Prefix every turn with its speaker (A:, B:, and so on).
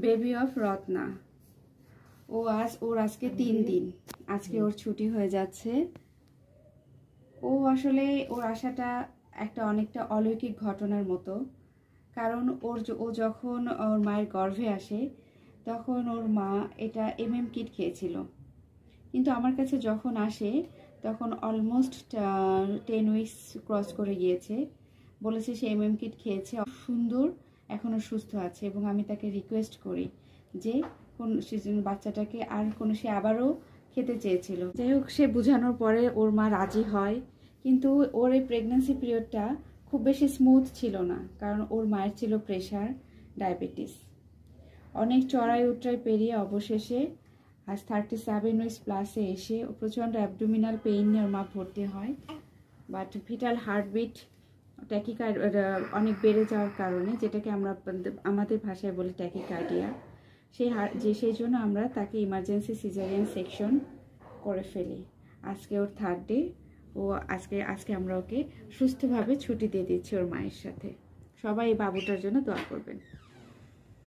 A: Baby of Ratna. ওর আজকে 3 দিন, আজকে ওর ছুটি হয়ে যাচ্ছে। ও আসলে ওর আশাটা অনেকটা অলৌকিক ঘটনার মতো, কারণ ও যখন ওর মায়ের গর্ভে আসে তখন ওর মা এটা কিট খেয়েছিল, কিন্তু আমার কাছে যখন আসে তখন অলমোস্ট 10 উইকস ক্রস করে গিয়েছে। বলেছে সে কিট খেয়েছে, সুন্দর, এখনো সুস্থ আছে, এবং আমি তাকে রিকোয়েস্ট করি যে বাচ্চাটাকে সে আবারও খেতে চেয়েছিল। যাই হোক, সে বোঝানোর পরে ওর মা রাজি হয়, কিন্তু ওর এই প্রেগন্যান্সি পিরিয়ডটা খুব বেশি স্মুথ ছিল না, কারণ ওর মায়ের ছিল প্রেশার, ডায়াবেটিস, অনেক চড়াই উতরাই পেরিয়ে অবশেষে আজ 37 উইকস প্লাসে এসে প্রচণ্ড অ্যাবডোমিনাল পেইন নিয়ে ওর মা ভর্তি হয়। বাট ভিটাল হার্টবিট অনেক বেড়ে যাওয়ার কারণে, যেটাকে আমরা আমাদের ভাষায় বলি ট্যাকিকার্ডিয়া, সেই জন্য আমরা তাকে ইমার্জেন্সি সিজারিয়ান সেকশন করে ফেলি। আজকে ওর 3rd ডে। ও আজকে আমরা ওকে সুস্থভাবে ছুটি দিয়ে দিচ্ছি ওর মায়ের সাথে। সবাই এই বাবুটার জন্য দোয়া করবেন।